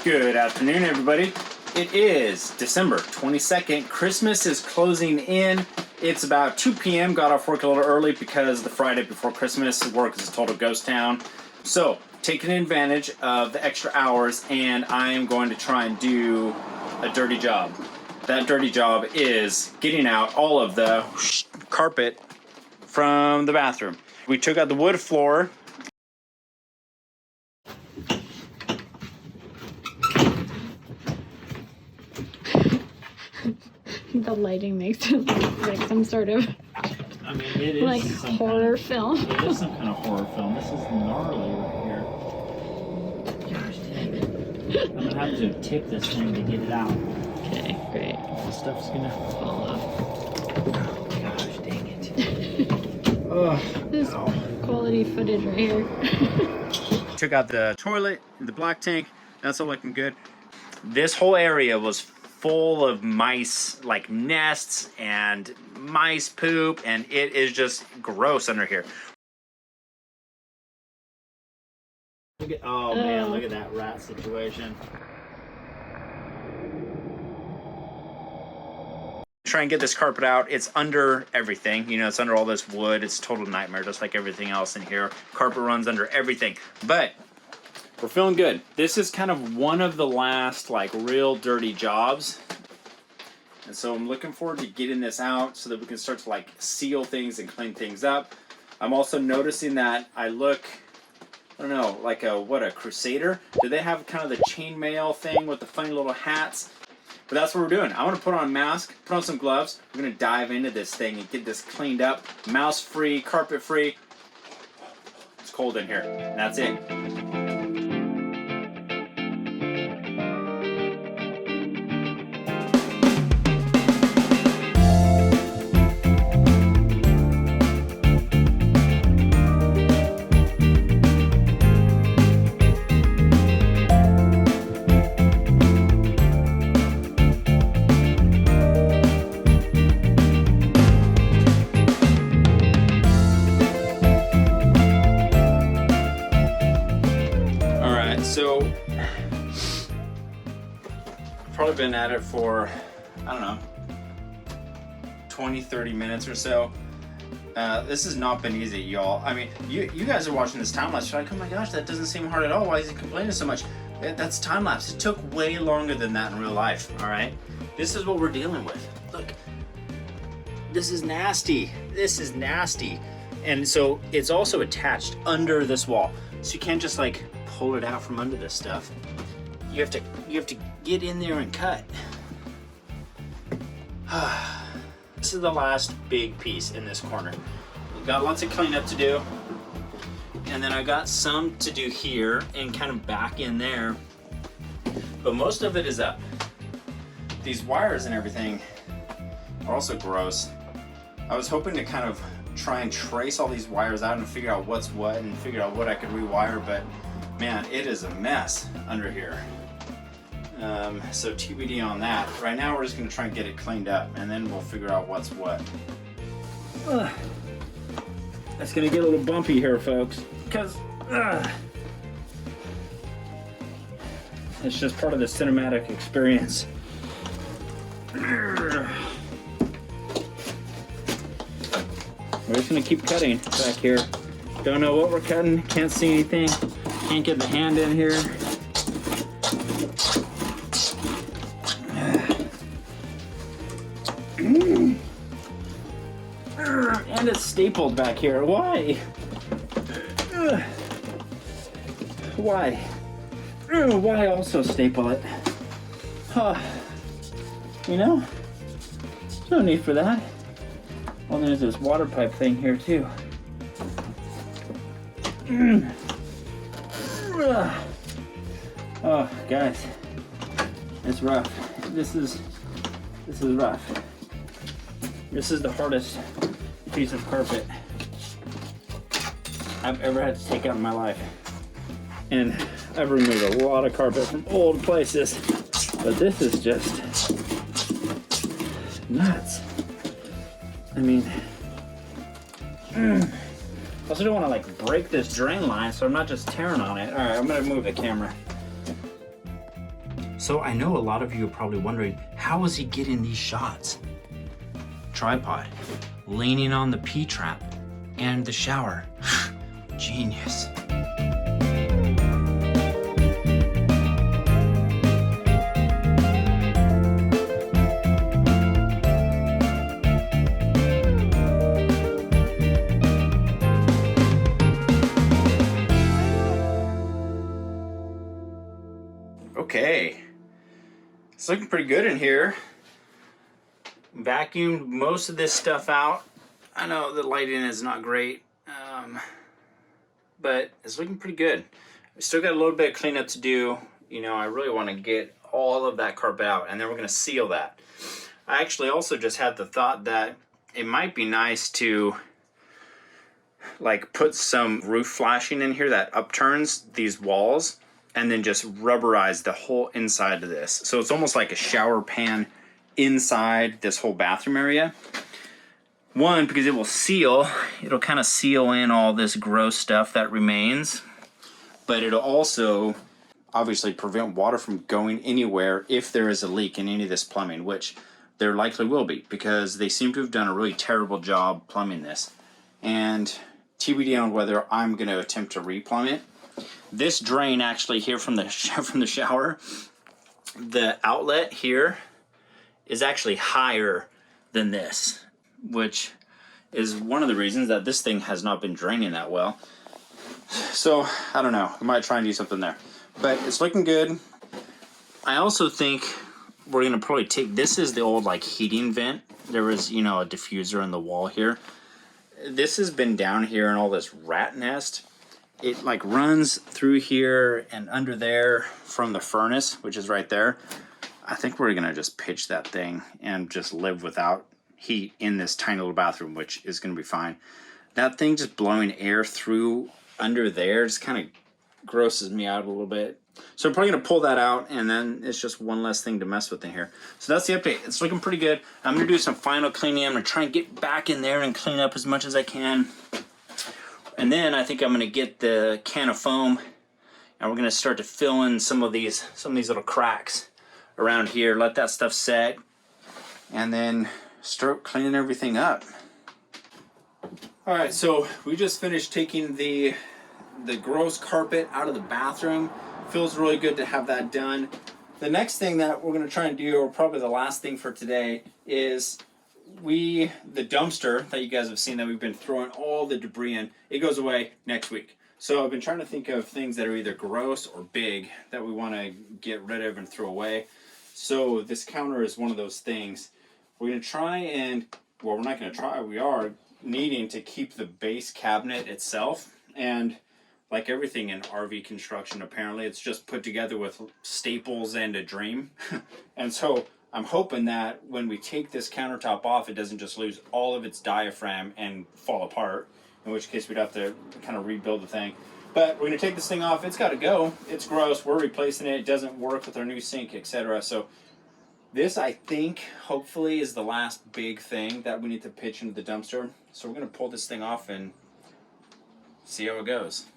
Good afternoon, everybody. It is December 22nd. Christmas is closing in. It's about 2 p.m. Got off work a little early because the Friday before Christmas, work is a total ghost town. So, taking advantage of the extra hours, and I am going to try and do a dirty job. That dirty job is getting out all of the carpet from the bathroom. We took out the wood floor. The lighting makes it look like some sort of It is like horror film. It is some kind of horror film. This is gnarly right here. Gosh dang it. I'm gonna have to tip this thing to get it out. Okay, great. The stuff's gonna Fall off. Gosh dang it. Oh, This quality footage right here. Took out the toilet, the black tank. That's all looking good. This whole area was full of mice, like nests and mice poop, and it is just gross under here. Look at, oh man, look at that rat situation. Try and get this carpet out. It's under everything. You know, it's under all this wood. It's a total nightmare, just like everything else in here. Carpet runs under everything. But we're feeling good. This is kind of one of the last like real dirty jobs. And so I'm looking forward to getting this out so that we can start to like seal things and clean things up. I'm also noticing that I look, I don't know, like a crusader? Do they have kind of the chainmail thing with the funny little hats? But that's what we're doing. I want to put on a mask, put on some gloves. We're going to dive into this thing and get this cleaned up. Mouse free, carpet free. It's cold in here. And that's it. So, probably been at it for, I don't know, 20-30 minutes or so. This has not been easy, y'all. I mean, you guys are watching this time lapse. You're like, oh my gosh, that doesn't seem hard at all. Why is he complaining so much? That's time lapse. It took way longer than that in real life, all right? This is what we're dealing with. Look, this is nasty. This is nasty. And so it's also attached under this wall. So you can't just like pull it out from under this stuff. You have to get in there and cut. This is the last big piece in this corner. We've got lots of cleanup to do. And then I got some to do here and kind of back in there. But most of it is up. These wires and everything are also gross. I was hoping to kind of try and trace all these wires out and figure out what's what and figure out what I could rewire, but man, it is a mess under here. So TBD on that. Right now we're just gonna try and get it cleaned up and then we'll figure out what's what. It's gonna get a little bumpy here, folks, because it's just part of the cinematic experience. We're just gonna keep cutting back here. Don't know what we're cutting, can't see anything. Can't get the hand in here. And it's stapled back here. Why? Why? Why also staple it? You know? There's no need for that. Well, there's this water pipe thing here too. Oh, guys, it's rough. This is rough. This is the hardest piece of carpet I've ever had to take out in my life. And I've removed a lot of carpet from old places, but this is just nuts. I mean, I also don't want to like break this drain line, so I'm not just tearing on it. All right, I'm gonna move the camera. So I know a lot of you are probably wondering, how is he getting these shots? Tripod, leaning on the P-trap, and the shower. Genius. Okay, it's looking pretty good in here. Vacuumed most of this stuff out. I know the lighting is not great, but it's looking pretty good. We still got a little bit of cleanup to do. You know, I really want to get all of that carpet out, and then we're going to seal that. I actually also just had the thought that it might be nice to like put some roof flashing in here that upturns these walls, and then just rubberize the whole inside of this. So it's almost like a shower pan inside this whole bathroom area. One, because it will seal, it'll kind of seal in all this gross stuff that remains, but it'll also obviously prevent water from going anywhere if there is a leak in any of this plumbing, which there likely will be, because they seem to have done a really terrible job plumbing this. And TBD on whether I'm going to attempt to replumb it. This drain actually here from the shower, the outlet here is actually higher than this, which is one of the reasons that this thing has not been draining that well. So I don't know, I might try and do something there, but it's looking good. I also think we're gonna probably take, this is the old like heating vent. There was, you know, a diffuser in the wall here. This has been down here in all this rat nest. It like runs through here and under there from the furnace, which is right there. I think we're gonna just pitch that thing and just live without heat in this tiny little bathroom, which is gonna be fine. That thing just blowing air through under there just kind of grosses me out a little bit. So I'm probably gonna pull that out, and then it's just one less thing to mess with in here. So that's the update. It's looking pretty good. I'm gonna do some final cleaning. I'm gonna try and get back in there and clean up as much as I can. And then I think I'm gonna get the can of foam, and we're gonna start to fill in some of these little cracks around here, let that stuff set, and then start cleaning everything up. All right, so we just finished taking the gross carpet out of the bathroom. Feels really good to have that done. The next thing that we're gonna try and do, or probably the last thing for today, is the dumpster that you guys have seen that we've been throwing all the debris in, it goes away next week. So I've been trying to think of things that are either gross or big that we want to get rid of and throw away. So this counter is one of those things. We're going to try and, well, we're not going to try, we are needing to keep the base cabinet itself. And like everything in RV construction, apparently it's just put together with staples and a dream. And so I'm hoping that when we take this countertop off, it doesn't just lose all of its diaphragm and fall apart, in which case we'd have to kind of rebuild the thing. But we're going to take this thing off. It's got to go. It's gross. We're replacing it. It doesn't work with our new sink, etc. So this, I think, hopefully is the last big thing that we need to pitch into the dumpster. So we're going to pull this thing off and see how it goes.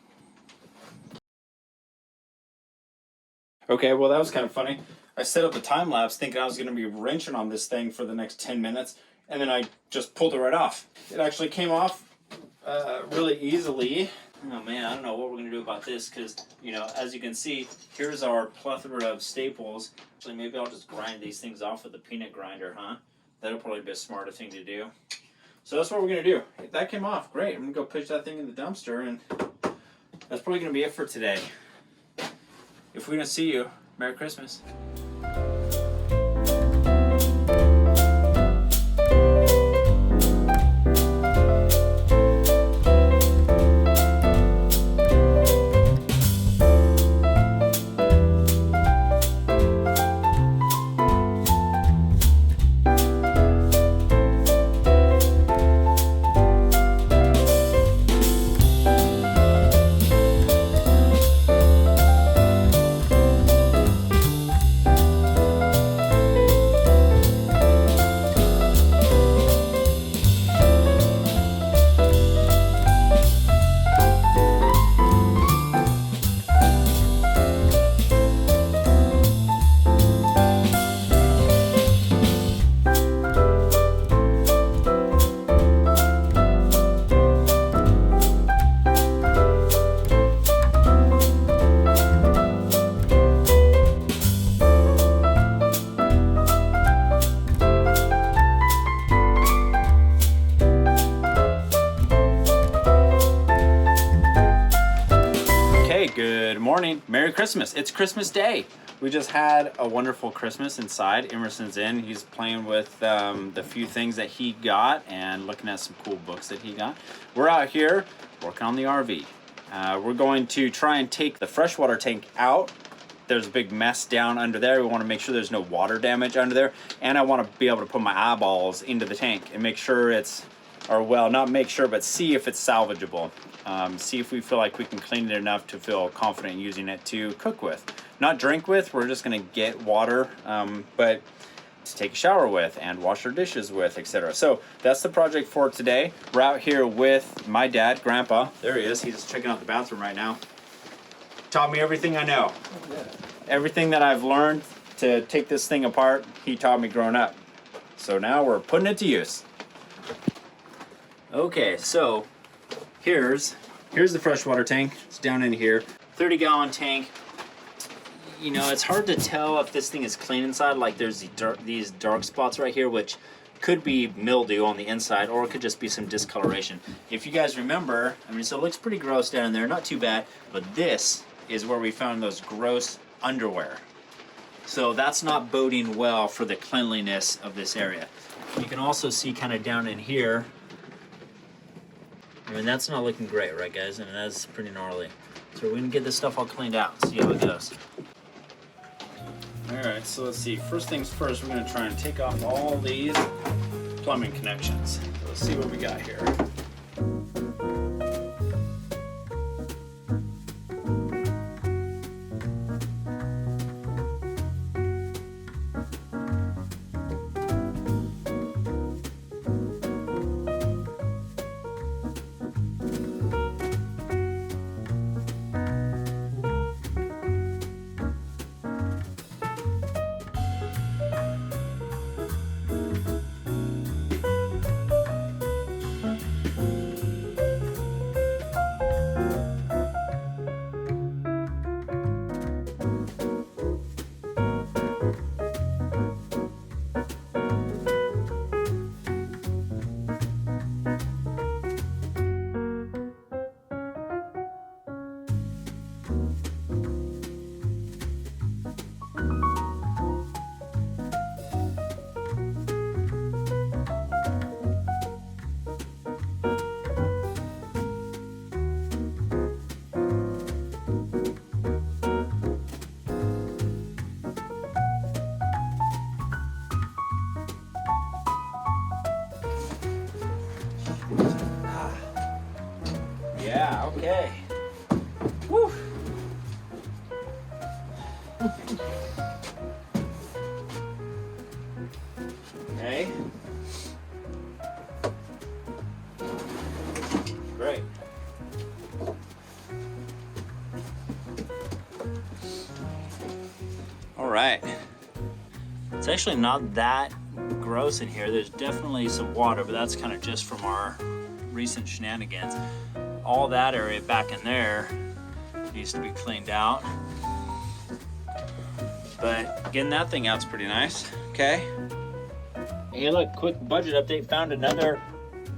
Okay, well, that was kind of funny. I set up the time lapse thinking I was going to be wrenching on this thing for the next 10 minutes, and then I just pulled it right off. It actually came off really easily. Oh man, I don't know what we're going to do about this, because, you know, as you can see, here's our plethora of staples. Actually, maybe I'll just grind these things off with a peanut grinder, huh? That'll probably be a smarter thing to do. So that's what we're going to do. That came off. Great. I'm going to go pitch that thing in the dumpster, and that's probably going to be it for today. If we don't see you, Merry Christmas. morning. Merry Christmas. It's Christmas Day. We just had a wonderful Christmas inside. Emerson's in. He's playing with the few things that he got and looking at some cool books that he got. We're out here working on the RV. We're going to try and take the freshwater tank out. There's a big mess down under there. We want to make sure there's no water damage under there. And I want to be able to put my eyeballs into the tank and make sure it's, or well, not make sure, but see if it's salvageable. See if we feel like we can clean it enough to feel confident using it to cook with. Not drink with, we're just gonna get water, but to take a shower with and wash our dishes with, etc. So that's the project for today. We're out here with my dad, Grandpa. There he is, he's checking out the bathroom right now. Taught me everything I know. Everything that I've learned to take this thing apart, he taught me growing up. So now we're putting it to use. Okay, so here's the freshwater tank. It's down in here. 30-gallon tank. You know, it's hard to tell if this thing is clean inside. Like there's these dark spots right here, which could be mildew on the inside, or it could just be some discoloration. If you guys remember, I mean, so it looks pretty gross down there, not too bad, but this is where we found those gross underwear. So that's not boding well for the cleanliness of this area. You can also see kind of down in here, I mean, that's not looking great, right, guys? I mean, that's pretty gnarly. So we're gonna get this stuff all cleaned out and see how it goes. All right, so let's see. First things first, we're gonna try and take off all these plumbing connections. So let's see what we got here. Yeah, okay. Woo. Okay. Great. All right. It's actually not that gross in here. There's definitely some water, but that's kind of just from our recent shenanigans. All that area back in there needs to be cleaned out. But getting that thing out's pretty nice. Okay. Hey, look, quick budget update. Found another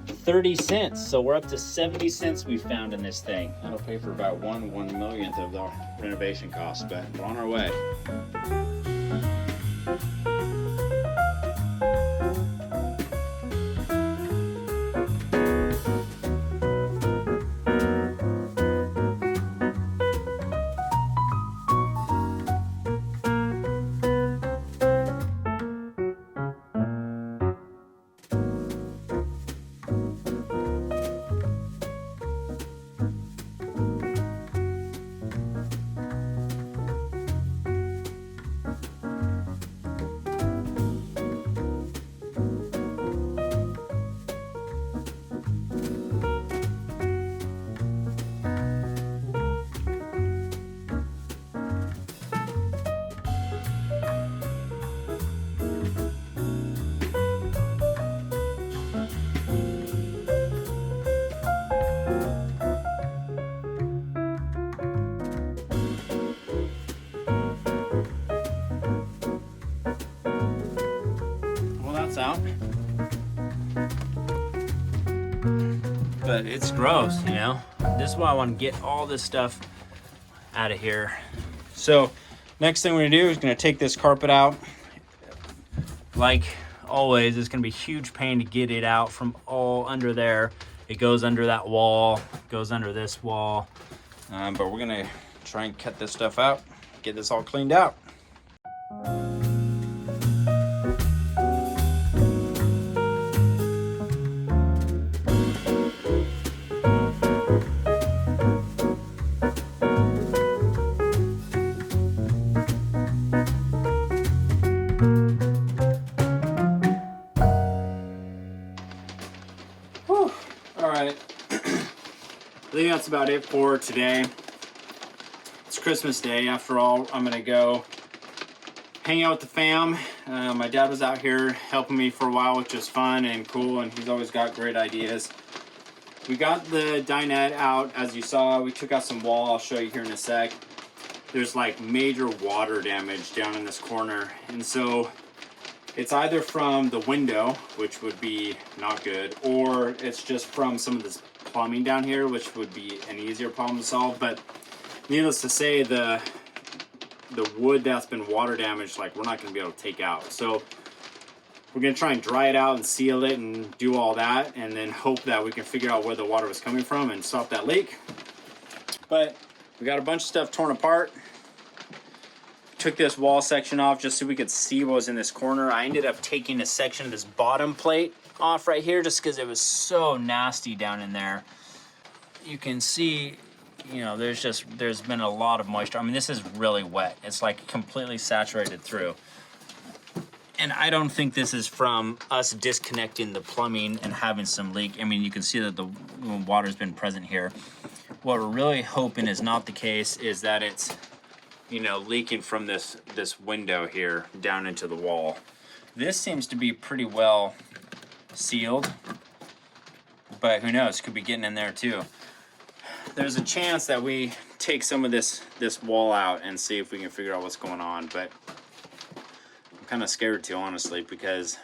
30 cents. So we're up to 70 cents we found in this thing. That'll pay for about 1/1,000,000th of the renovation cost, but we're on our way. Out, but it's gross, you know. This is why I want to get all this stuff out of here. So next thing we're gonna do is gonna take this carpet out. Like always, it's gonna be a huge pain to get it out from all under there. It goes under that wall, goes under this wall. But we're gonna try and cut this stuff out, get this all cleaned out. Whew. All right. I think that's about it for today. It's Christmas Day. After all, I'm gonna go hang out with the fam. My dad was out here helping me for a while, which is fun and cool, and he's always got great ideas. We got the dinette out, as you saw. We took out some wall. I'll show you here in a sec. There's like major water damage down in this corner, and so it's either from the window, which would be not good, or it's just from some of this plumbing down here, which would be an easier problem to solve. But needless to say, the wood that's been water damaged, like, we're not going to be able to take out. So we're going to try and dry it out and seal it and do all that, and then hope that we can figure out where the water was coming from and stop that leak. But we got a bunch of stuff torn apart. Took this wall section off just so we could see what was in this corner. I ended up taking a section of this bottom plate off right here just because it was so nasty down in there. You can see, you know, there's been a lot of moisture. I mean, this is really wet. It's like completely saturated through. And I don't think this is from us disconnecting the plumbing and having some leak. I mean, you can see that the water's been present here. What we're really hoping is not the case, is that it's, you know, leaking from this window here down into the wall. This seems to be pretty well sealed, but who knows, could be getting in there too. There's a chance that we take some of this wall out and see if we can figure out what's going on, but I'm kind of scared too, honestly, because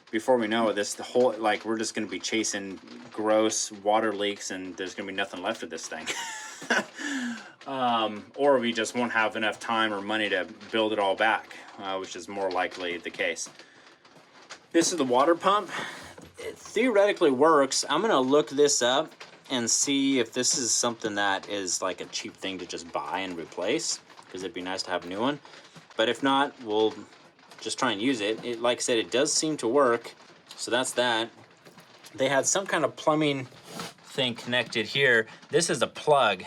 before we know it, the whole, like, we're just going to be chasing gross water leaks and there's going to be nothing left of this thing. Or we just won't have enough time or money to build it all back, which is more likely the case. This is the water pump. It theoretically works. I'm gonna look this up and see if this is something that is like a cheap thing to just buy and replace, because it'd be nice to have a new one. But if not, we'll just try and use it. Like I said, it does seem to work. So that's that. They had some kind of plumbing thing connected here. This is a plug.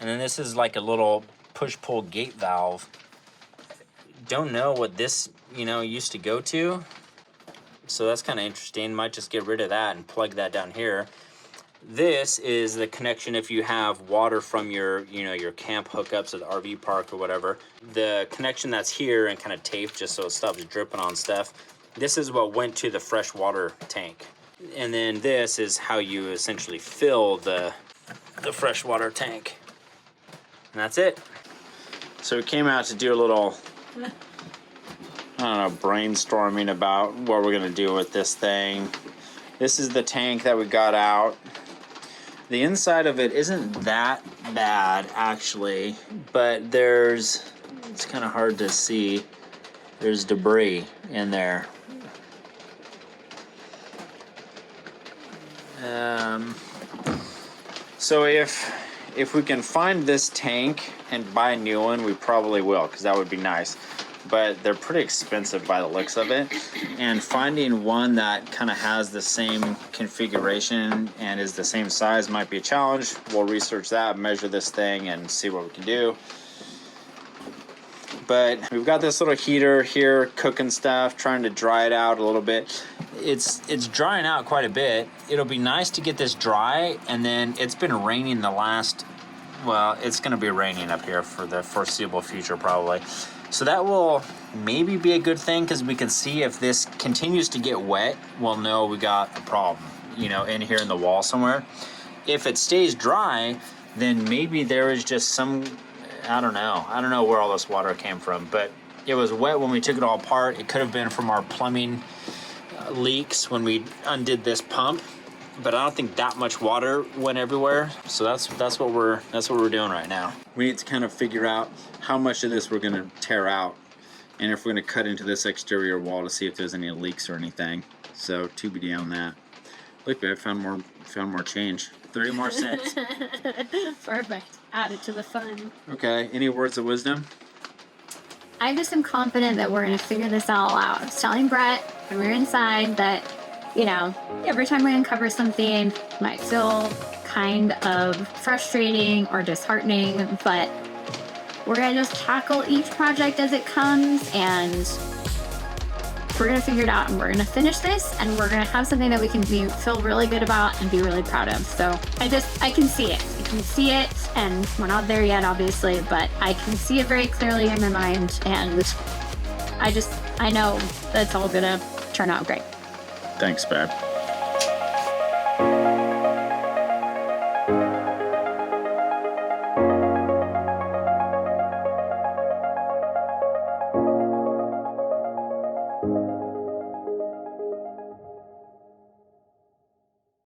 And then this is like a little push-pull gate valve. Don't know what this, you know, used to go to. So that's kind of interesting. Might just get rid of that and plug that down here. This is the connection if you have water from your, you know, your camp hookups at the RV park or whatever. The connection that's here and kind of taped just so it stops dripping on stuff. This is what went to the freshwater tank. And then this is how you essentially fill the freshwater tank. And that's it. So we came out to do a little, I don't know, brainstorming about what we're gonna do with this thing. This is the tank that we got out. The inside of it isn't that bad, actually, but it's kind of hard to see. There's debris in there. So if we can find this tank and buy a new one, we probably will, because that would be nice. But they're pretty expensive by the looks of it. And finding one that kind of has the same configuration and is the same size might be a challenge. We'll research that, measure this thing, and see what we can do. But we've got this little heater here cooking stuff, trying to dry it out a little bit. It's drying out quite a bit. It'll be nice to get this dry, and then it's been raining the last, well, it's going to be raining up here for the foreseeable future probably. So that will maybe be a good thing, because we can see if this continues to get wet, we'll know we got a problem, you know, in here in the wall somewhere. If it stays dry, then maybe there is just some, I don't know where all this water came from, but it was wet when we took it all apart. It could have been from our plumbing leaks when we undid this pump. but I don't think that much water went everywhere. So that's what we're doing right now. We need to kind of figure out how much of this we're gonna tear out, and if we're gonna cut into this exterior wall to see if there's any leaks or anything. So TBD on that. Look, I found more change. 30 more cents. Perfect. Add it to the fun. Okay. Any words of wisdom? I just am confident that we're going to figure this all out. I was telling Brett when we were inside that, you know, every time we uncover something, it might feel kind of frustrating or disheartening, but we're going to just tackle each project as it comes, and we're going to figure it out, and we're going to finish this, and we're going to have something that we can feel really good about and be really proud of. So I can see it. I can see it, and we're not there yet, obviously, but I can see it very clearly in my mind, and I know that it's all going to turn out great. Thanks, babe.